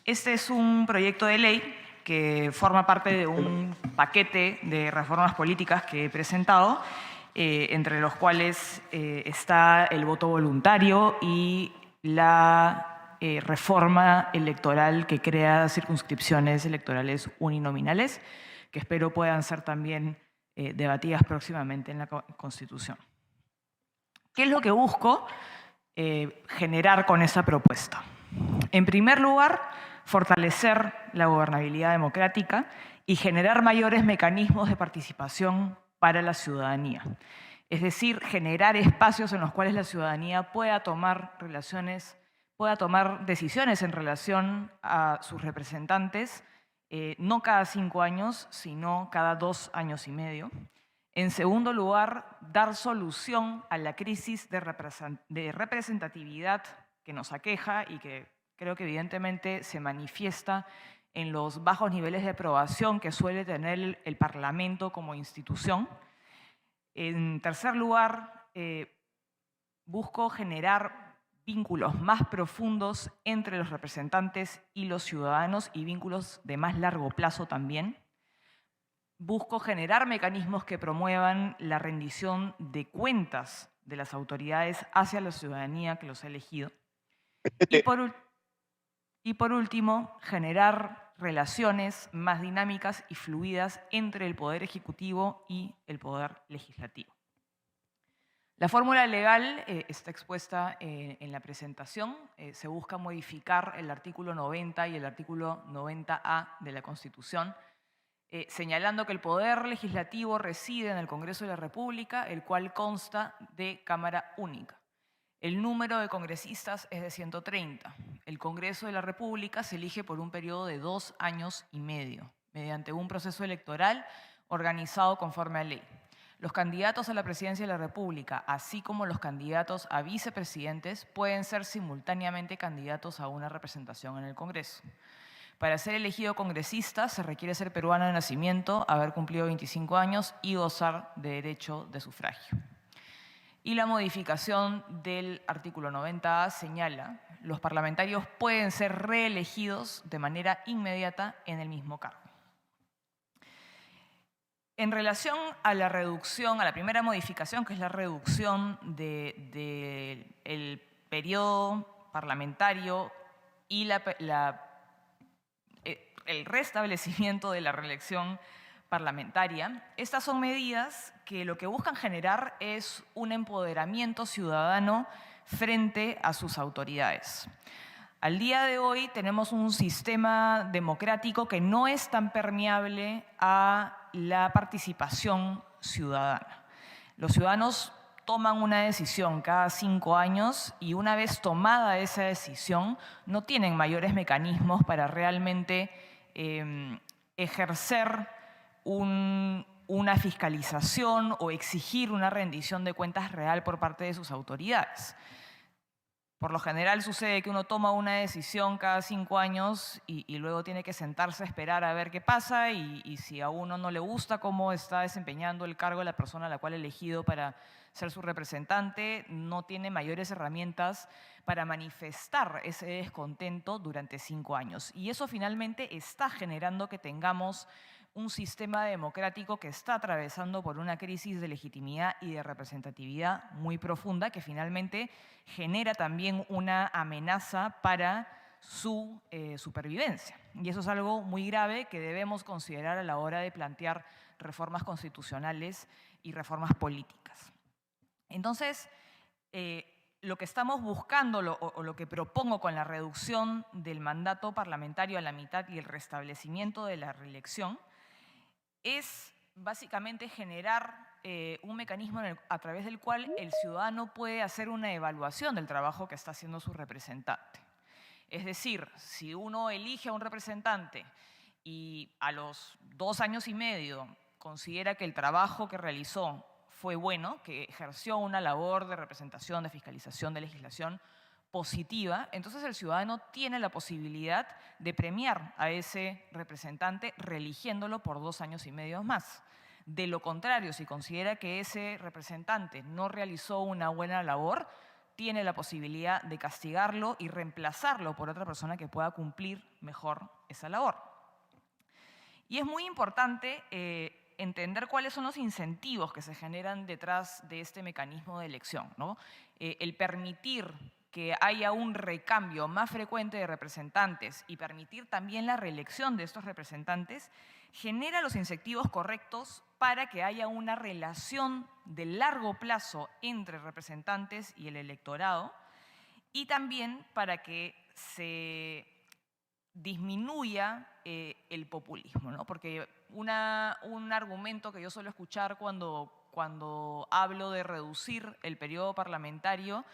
Este es un proyecto de ley que forma parte de un paquete de reformas políticas que he presentado, entre los cuales está el voto voluntario y la reforma electoral que crea circunscripciones electorales uninominales, que espero puedan ser también debatidas próximamente en la Constitución. ¿Qué es lo que busco generar con esa propuesta? En primer lugar, fortalecer la gobernabilidad democrática y generar mayores mecanismos de participación para la ciudadanía. Es decir, generar espacios en los cuales la ciudadanía pueda tomar decisiones en relación a sus representantes, no cada 5 años, sino cada 2 años y medio. En segundo lugar, dar solución a la crisis de representatividad que nos aqueja y que creo que evidentemente se manifiesta en los bajos niveles de aprobación que suele tener el Parlamento como institución. En tercer lugar, busco generar vínculos más profundos entre los representantes y los ciudadanos y vínculos de más largo plazo también. Busco generar mecanismos que promuevan la rendición de cuentas de las autoridades hacia la ciudadanía que los ha elegido. Y por último, generar relaciones más dinámicas y fluidas entre el Poder Ejecutivo y el Poder Legislativo. La fórmula legal está expuesta en la presentación. Se busca modificar el artículo 90 y el artículo 90A de la Constitución, señalando que el Poder Legislativo reside en el Congreso de la República, el cual consta de Cámara Única. El número de congresistas es de 130. El Congreso de la República se elige por un periodo de 2 años y medio, mediante un proceso electoral organizado conforme a ley. Los candidatos a la presidencia de la República, así como los candidatos a vicepresidentes, pueden ser simultáneamente candidatos a una representación en el Congreso. Para ser elegido congresista se requiere ser peruano de nacimiento, haber cumplido 25 años y gozar de derecho de sufragio. Y la modificación del artículo 90A señala: los parlamentarios pueden ser reelegidos de manera inmediata en el mismo cargo. En relación a la reducción, a la primera modificación, que es la reducción del periodo parlamentario y el restablecimiento de la reelección parlamentaria, estas son medidas que lo que buscan generar es un empoderamiento ciudadano frente a sus autoridades. Al día de hoy tenemos un sistema democrático que no es tan permeable a la participación ciudadana. Los ciudadanos toman una decisión cada 5 años y una vez tomada esa decisión no tienen mayores mecanismos para realmente ejercer una fiscalización o exigir una rendición de cuentas real por parte de sus autoridades. Por lo general sucede que uno toma una decisión cada 5 años y luego tiene que sentarse a esperar a ver qué pasa y si a uno no le gusta cómo está desempeñando el cargo de la persona a la cual ha elegido para ser su representante, no tiene mayores herramientas para manifestar ese descontento durante 5 años. Y eso finalmente está generando que tengamos un sistema democrático que está atravesando por una crisis de legitimidad y de representatividad muy profunda que finalmente genera también una amenaza para su supervivencia. Y eso es algo muy grave que debemos considerar a la hora de plantear reformas constitucionales y reformas políticas. Entonces, lo que estamos buscando o lo que propongo con la reducción del mandato parlamentario a la mitad y el restablecimiento de la reelección es básicamente generar un mecanismo a través del cual el ciudadano puede hacer una evaluación del trabajo que está haciendo su representante. Es decir, si uno elige a un representante y a los 2 años y medio considera que el trabajo que realizó fue bueno, que ejerció una labor de representación, de fiscalización, de legislación positiva, entonces el ciudadano tiene la posibilidad de premiar a ese representante reeligiéndolo por 2 años y medio más. De lo contrario, si considera que ese representante no realizó una buena labor, tiene la posibilidad de castigarlo y reemplazarlo por otra persona que pueda cumplir mejor esa labor. Y es muy importante entender cuáles son los incentivos que se generan detrás de este mecanismo de elección, ¿no? El permitir que haya un recambio más frecuente de representantes y permitir también la reelección de estos representantes genera los incentivos correctos para que haya una relación de largo plazo entre representantes y el electorado y también para que se disminuya el populismo, ¿no? Porque un argumento que yo suelo escuchar cuando hablo de reducir el periodo parlamentario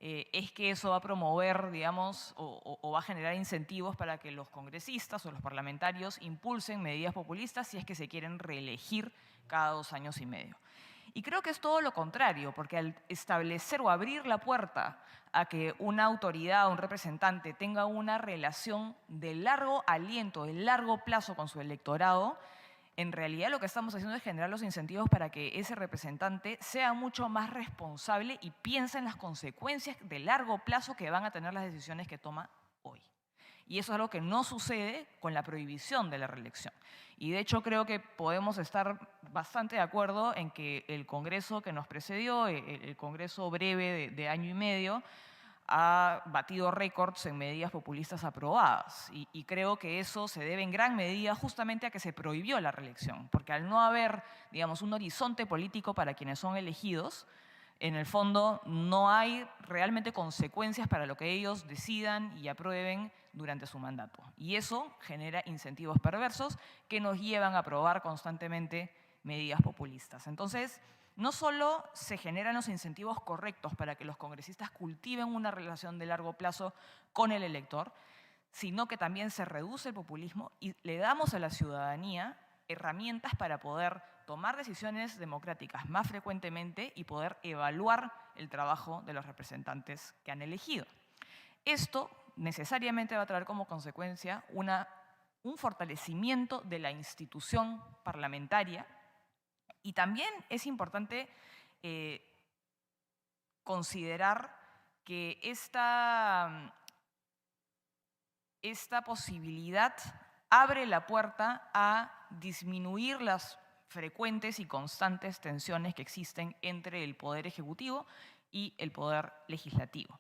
es que eso va a promover, digamos, o va a generar incentivos para que los congresistas o los parlamentarios impulsen medidas populistas si es que se quieren reelegir cada 2 años y medio. Y creo que es todo lo contrario, porque al establecer o abrir la puerta a que una autoridad o un representante tenga una relación de largo aliento, de largo plazo con su electorado, en realidad lo que estamos haciendo es generar los incentivos para que ese representante sea mucho más responsable y piense en las consecuencias de largo plazo que van a tener las decisiones que toma hoy. Y eso es algo que no sucede con la prohibición de la reelección. Y de hecho creo que podemos estar bastante de acuerdo en que el Congreso que nos precedió, el Congreso breve de año y medio, ha batido récords en medidas populistas aprobadas. Y creo que eso se debe en gran medida justamente a que se prohibió la reelección. Porque al no haber, digamos, un horizonte político para quienes son elegidos, en el fondo no hay realmente consecuencias para lo que ellos decidan y aprueben durante su mandato. Y eso genera incentivos perversos que nos llevan a aprobar constantemente medidas populistas. Entonces, no solo se generan los incentivos correctos para que los congresistas cultiven una relación de largo plazo con el elector, sino que también se reduce el populismo y le damos a la ciudadanía herramientas para poder tomar decisiones democráticas más frecuentemente y poder evaluar el trabajo de los representantes que han elegido. Esto necesariamente va a traer como consecuencia un fortalecimiento de la institución parlamentaria y también es importante considerar que esta posibilidad abre la puerta a disminuir las frecuentes y constantes tensiones que existen entre el Poder Ejecutivo y el Poder Legislativo.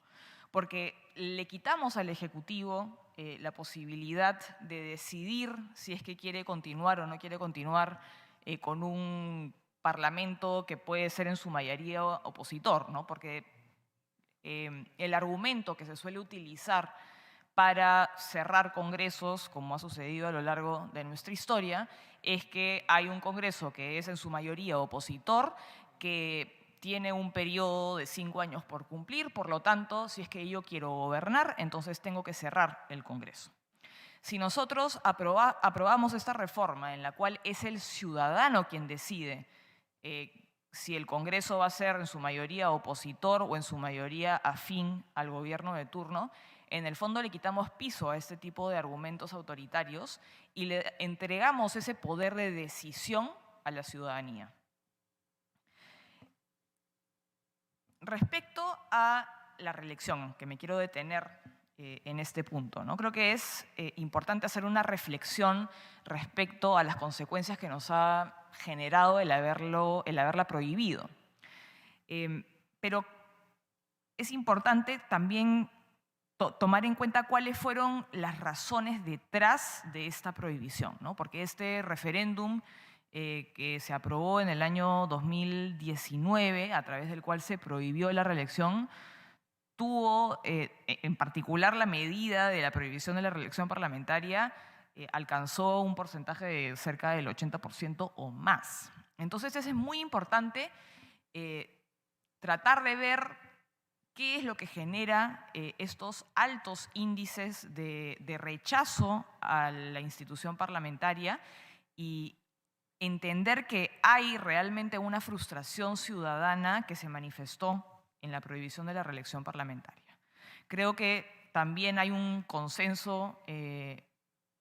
Porque le quitamos al Ejecutivo la posibilidad de decidir si es que quiere continuar o no quiere continuar con un parlamento que puede ser en su mayoría opositor, ¿no? Porque el argumento que se suele utilizar para cerrar congresos, como ha sucedido a lo largo de nuestra historia, es que hay un congreso que es en su mayoría opositor, que tiene un periodo de 5 años por cumplir, por lo tanto, si es que yo quiero gobernar, entonces tengo que cerrar el Congreso. Si nosotros aprobamos esta reforma en la cual es el ciudadano quien decide si el Congreso va a ser en su mayoría opositor o en su mayoría afín al gobierno de turno, en el fondo le quitamos piso a este tipo de argumentos autoritarios y le entregamos ese poder de decisión a la ciudadanía. Respecto a la reelección, que me quiero detener en este punto, ¿no? Creo que es importante hacer una reflexión respecto a las consecuencias que nos ha generado el haberla prohibido. Pero es importante también tomar en cuenta cuáles fueron las razones detrás de esta prohibición, ¿no? Porque este referéndum que se aprobó en el año 2019, a través del cual se prohibió la reelección, tuvo, en particular la medida de la prohibición de la reelección parlamentaria, alcanzó un porcentaje de cerca del 80% o más. Entonces es muy importante tratar de ver qué es lo que genera estos altos índices de rechazo a la institución parlamentaria y entender que hay realmente una frustración ciudadana que se manifestó en la prohibición de la reelección parlamentaria. Creo que también hay un consenso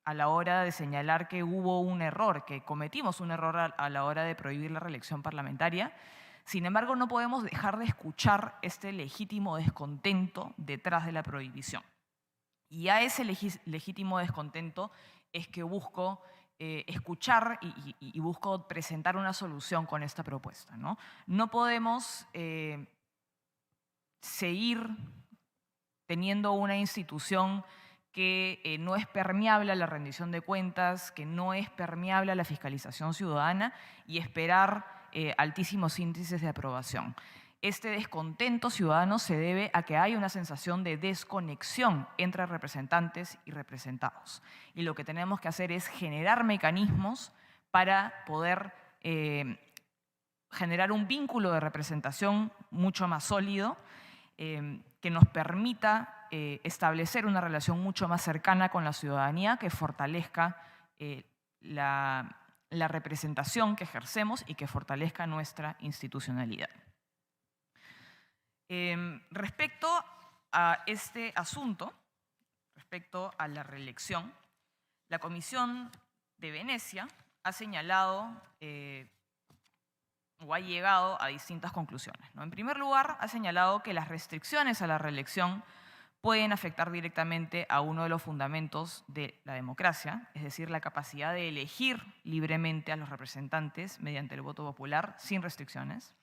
a la hora de señalar que hubo un error, que cometimos un error a la hora de prohibir la reelección parlamentaria. Sin embargo, no podemos dejar de escuchar este legítimo descontento detrás de la prohibición. Y a ese legítimo descontento es que busco escuchar y busco presentar una solución con esta propuesta, ¿no? No podemos seguir teniendo una institución que no es permeable a la rendición de cuentas, que no es permeable a la fiscalización ciudadana y esperar altísimos índices de aprobación. Este descontento ciudadano se debe a que hay una sensación de desconexión entre representantes y representados. Y lo que tenemos que hacer es generar mecanismos para poder generar un vínculo de representación mucho más sólido que nos permita establecer una relación mucho más cercana con la ciudadanía que fortalezca la representación que ejercemos y que fortalezca nuestra institucionalidad. Respecto a este asunto, respecto a la reelección, la Comisión de Venecia ha señalado o ha llegado a distintas conclusiones, ¿no? En primer lugar, ha señalado que las restricciones a la reelección pueden afectar directamente a uno de los fundamentos de la democracia, es decir, la capacidad de elegir libremente a los representantes mediante el voto popular sin restricciones.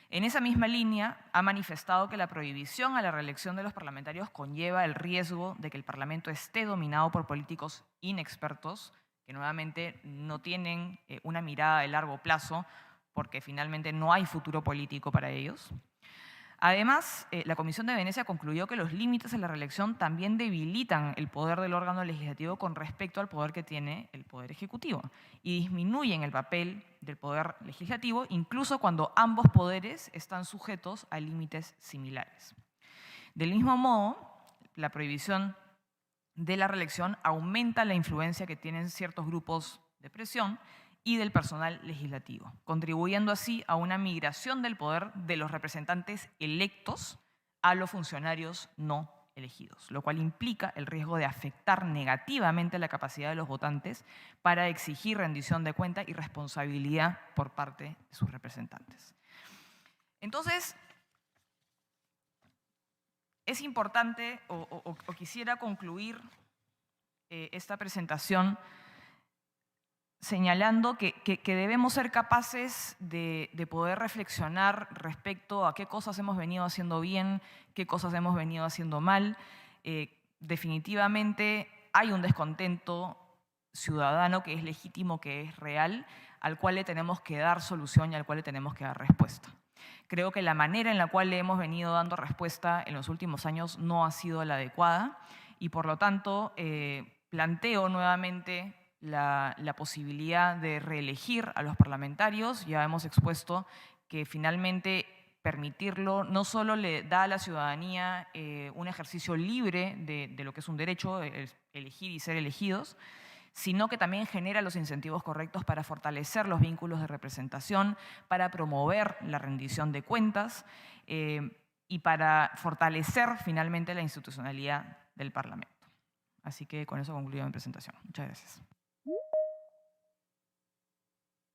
En esa misma línea, ha manifestado que la prohibición a la reelección de los parlamentarios conlleva el riesgo de que el Parlamento esté dominado por políticos inexpertos, que nuevamente no tienen una mirada de largo plazo, porque finalmente no hay futuro político para ellos. Además, la Comisión de Venecia concluyó que los límites a la reelección también debilitan el poder del órgano legislativo con respecto al poder que tiene el Poder Ejecutivo y disminuyen el papel del Poder Legislativo, incluso cuando ambos poderes están sujetos a límites similares. Del mismo modo, la prohibición de la reelección aumenta la influencia que tienen ciertos grupos de presión y del personal legislativo, contribuyendo así a una migración del poder de los representantes electos a los funcionarios no elegidos, lo cual implica el riesgo de afectar negativamente la capacidad de los votantes para exigir rendición de cuenta y responsabilidad por parte de sus representantes. Entonces, es importante, o quisiera concluir esta presentación señalando que debemos ser capaces de poder reflexionar respecto a qué cosas hemos venido haciendo bien, qué cosas hemos venido haciendo mal. Definitivamente hay un descontento ciudadano que es legítimo, que es real, al cual le tenemos que dar solución y al cual le tenemos que dar respuesta. Creo que la manera en la cual le hemos venido dando respuesta en los últimos años no ha sido la adecuada y por lo tanto planteo nuevamente la posibilidad de reelegir a los parlamentarios. Ya hemos expuesto que finalmente permitirlo no solo le da a la ciudadanía un ejercicio libre de lo que es un derecho, elegir y ser elegidos, sino que también genera los incentivos correctos para fortalecer los vínculos de representación, para promover la rendición de cuentas y para fortalecer finalmente la institucionalidad del Parlamento. Así que con eso concluyo mi presentación. Muchas gracias.